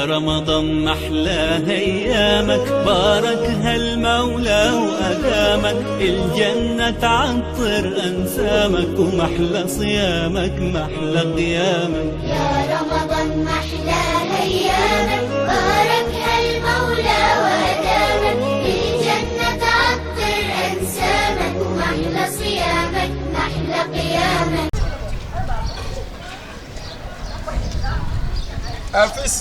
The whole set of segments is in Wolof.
رمضان محلى ايامك باركها المولى وادامك الجنة تعطر انسامك ومحلى صيامك محلى قيامك يا رمضان محلى ايامك باركها المولى وادامك الجنة تعطر انسامك ومحلى صيامك محلى قيامك. Fils.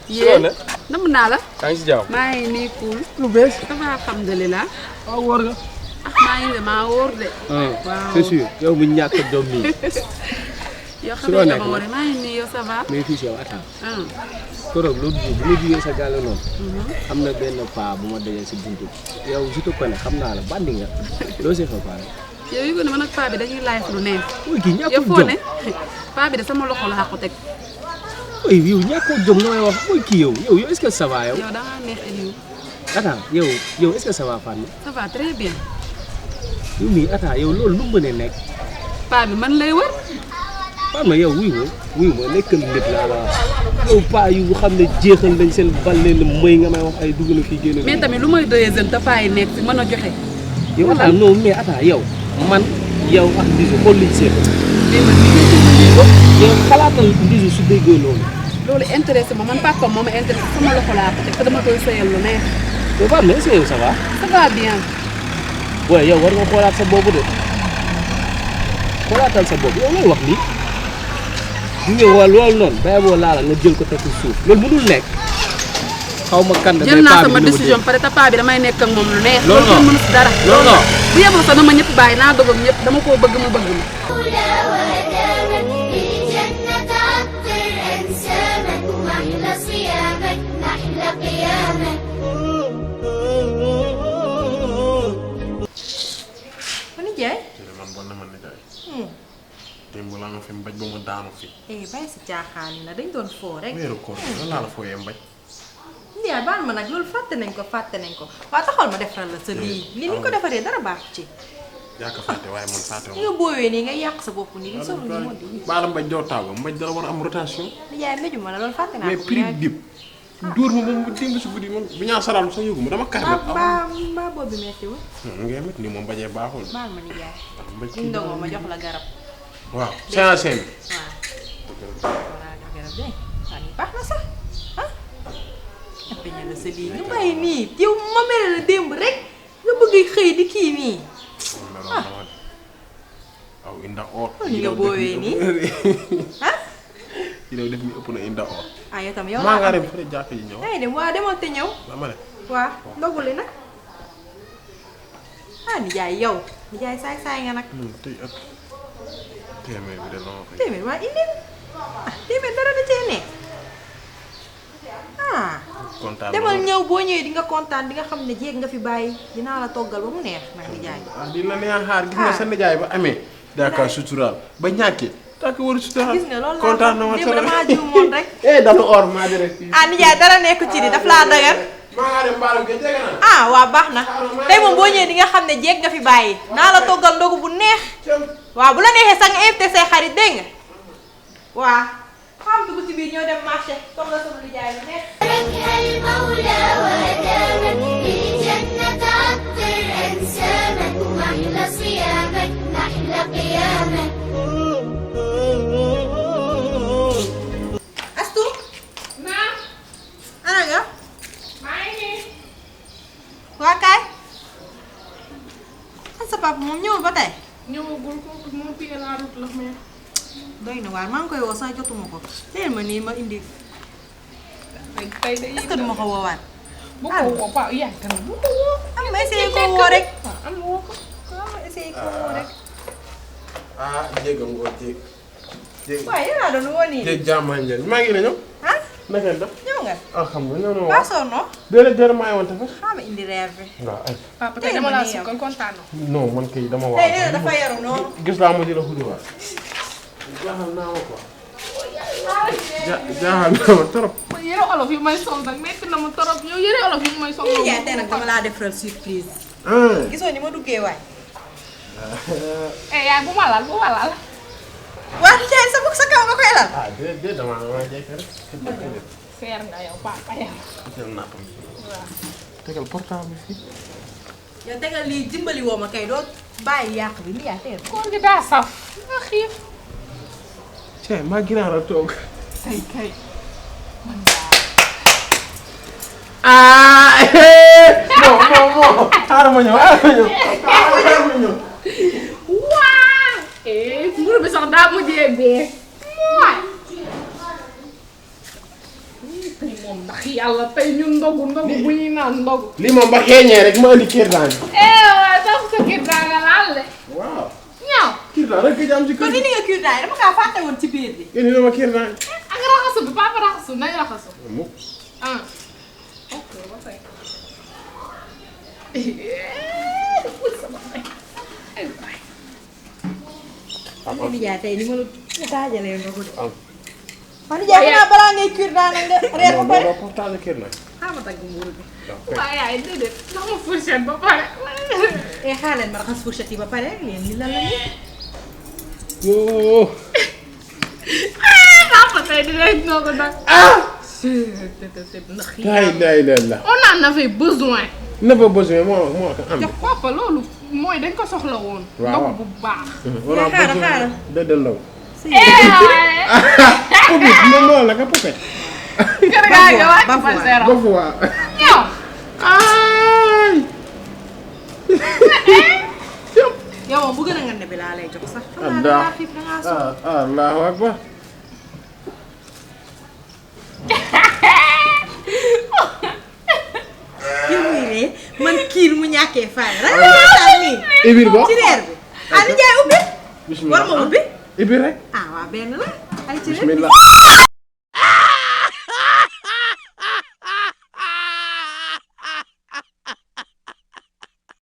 yéen nam naa la. yaa ngi si jàmm. maa ngi nii cool. lu bees. ça va alhamdulilah. waaw wóor nga. maa ngi damaa wóor de. waaw c'est sûr yow mi ñàkk a jom nii. yoo xam ne dama wóor maa ngi nii yow ça va. mais fii si yow attends. koroog loolu bu ma jugee sa gàll noonu. am na benn paa bu ma dajee si buntu bi. yow je te connais xam naa la bandi nga. loo see fa paa la. yow yu ko ne man ak paa bi dañuy live lu neex. mooy kii ñàkkul yow jom foo ne paa bi de sama loxo la ko teg. ooy yow ñàkkul jom nga may wax mooy kii yow est-ce que ça va yow. yow da ngaa neex Eliou. attends yow est-ce que ça va Fane. ça va très bien. yow mii attends yow loolu lu mu mënee nekk. paa bi man lay wër. Fane yow wuy ma nekkal nit laa la yow paa yu xam ne jeexal nañ seen balle la may nga may wax ay dugg na fii génn. mais tamit lu may doyee jeune te paa yi nekk si mën a joxe. yow attends non mais attends man yow ak Bijou xool liñ seet. yow xalaatal Bijou su déggoo loolu. loolu intéressé ma man papa moo ma intéressé sama loxo laa ko teg te dama koy sëyal lu neex. yow Fane mais est-ce que yow ça va. ça va bien. waaye yow war nga xoolaat sa bopp de xoolaatal sa bopp yow looy wax lii. bu ñu woo loolu noonu bàyyi boo laala nga jël ko teg ci suuf loolu mënul nekk. xaw ma kan jël naa sama décision pare te paa bi damay nekk ak moom lu neex. loolu non mënu si dara. loolu non bu yeboo sax dama ñëpp bàyyi naa doog ak ñëpp dama koo bëgg mu bëgg ma. démb laa nga fi mbaj ba ma daanu fi. bàyyi si caaxaan yi nag dañ doon foo rek. weeru koor lan laa la fooyee mbaj. Ndiaye baal ma nag loolu fàtte nañ ko waaw taxawal ma defaral la sa lii ni ko defaree dara baax ci. yaa ko fàtte waaye man fàtte nga boowee nii nga yàq sa bopp nii li solo ni moo di. baala mbaj doo taaw mbaj dara war a am rotation. Ndiaye mbéju ma la loolu fàtte naa ko. mais prix dip dóor ma moom démb si guddi man bu ñaa saralu sax yëgu ma dama kar mbaa boobu méttiwul. ngay met nii moom bañee baaxul. baal ma Ndiaye. mbaj buñ ndogoo ma jox la garab. waaw 55 bi. waaw garab de waaw nii baax na sax ah. peñe la sa lii nga bàyyi nii yow ma mel la démb rek nga bëgg xëy di kii nii. aw inda or. ni nga boowee nii ah. yi daw def mi ëpp na inda or. ah yow tam yow maa ngaa dem fa jàkk ji ñëw. yaa ngi dem waa demal te ñëw. dama ne. waa ndoguli nag ah nijaay yow nijaay saay nga nag. tey ak téeméer bi de la ma koy. téeméer waa indi ah téeméer dara da cee nekk ah. kontaan demal ñëw boo ñëwee di nga kontaan di nga xam ne jéeg nga fi bàyyi dinaa la toggal ba mu neex nag nijaay. ah di la neex xaar gis nga sa nijaay ba amee. daaka suturaal ba ñàkkee. daaka war a suturaal gis nga loolu laa kontaan na ma démb damaa juumoon rek. dafa or maa di rek. ah nijaay dara nekku ci di daf laa dagal. maa ngaa dem mbaalam ge jege na. ah waa baax na tey moom boo ñëwee di nga xam ne jéeg nga fi bàyyi naa la toggal ndogu bu neex. waaw bu la neexee sax nga invité say xarit dégg nga waa xam dugg ci biir ñoo dem marché soxla sama nijaay lu neex. باركها المولى وأدامك الجنة تعطر أنسامك ومحلى صيامك محلى قيامك. Astu. Naam. Ana nga. maa ngi nii. waa kaay. an sa papa moom ñëwul ba tey. ñëwagul kooku moom pied la route la mais. doy na waar maa ngi koy woo sax jotuma ko léegi ma nii ma indi. tey de est-ce que duma ko woowaat. bu ko woo Paa yaa kan bu ko woo. am ma essayé ko woo rek. am woo ko. waaw ma essayé ko woo rek. ah jéeg ngoo jéeg. jéeg waaye yéen a doon woo nii. jéeg jàmmaay njëriñ maa ngi ne ñëw. ah naka def. ñëw nga. alhamdulilah ñëw na Ba waaw. sonno. déedéet maa ngi woon tamit. xaaral ma indi reer bi. waaw ay. Papa tey dama laa sukkal kontaan na. non man kay dama waaw. tey nee na dafa yaru noonu. gis laa ma di la xudi waat. jaaxal naa ma quoi. jaaxal naa ma trop. man yére olof yi may sol nag metti na ma trop yow yére olof yi may sol. lii jaay tey nag dama laa defaral surprise. gisoo ni ma duggee waay. yaay bu ma laal bu ma laal. waa jaay sa bopp sa kaw nga koy lal. ah déedéet damaa jékki rek. seer nga yow papa yow. jël naa ko tegal portable fi yow tegal lii dimbali woo ma kay doo bàyyi yàq bi li yaa teel. koor gi daa saf nga xiif. cee maa ginaar a toog tey kay. moo xaaral ma ñëw waa. mburu bi sax daa mujjee bee. waay. tey moom ndax yàlla tey ñun ndogu bu ñuy naan ndogu. lii moom ba xeeñee rek ma indi kirtaan waaye sax sa kër daa nga laal de. waaw ñaaw. kirtaan rek nga am ci kër kon indi nga cure dama kaa fàtte woon ci biir bi. indi na ma kirtaan ak raxasu bi papa raxasu nañ raxasu. mukk ah. ok ba tey. sama nijaay tey ni ma la daajalee ndogu de. ma nijaay xanaa balaa ngay cure nag nga reer ba pare. portable kirtaan xaaral ma tagg mburu bi. waaye yaay déedéet ndax ma fourchette ba pare. xaar leen ma raxas fourchette yi ba pare leen li lan la nii. yoo papa tey dinañ ndogu nag. ndax la on en avait besoin. ne pas besoin moo ko am jox papa loolu mooy dañ ko soxla woon. waaw ndogu bu baax. wala xaaral dëdd ndaw waaye. popit moom moo la ka popet kër gaa ngi wàcc ba fa zéro. ba fu waa yow. ay yow moom bu gën a ngande bi laa lay jox sax. xam naa Allah dangaa xiif dangaa sonn. allahu akbar yow muy ree man kiir mu ñàkkee faay rek la ñuy nii. ibir ko ci reer bi. ah nijaay ubbi. bismillah war ma ubbi. ibir rek ah waa benn la. ay ci reer bi. bismillah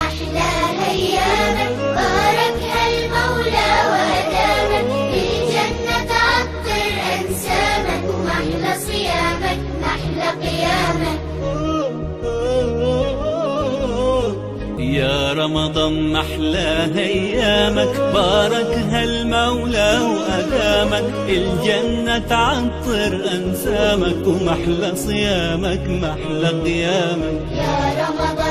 أحلى أيامك باركها المولى وأدامك بالجنة عطر أنسامك ومحلى صيامك محلى قيامك يا رمضان محلى ايامك باركها المولى وادامك الجنة تعطر انسامك ومحلى صيامك محلى قيامك يا رمضان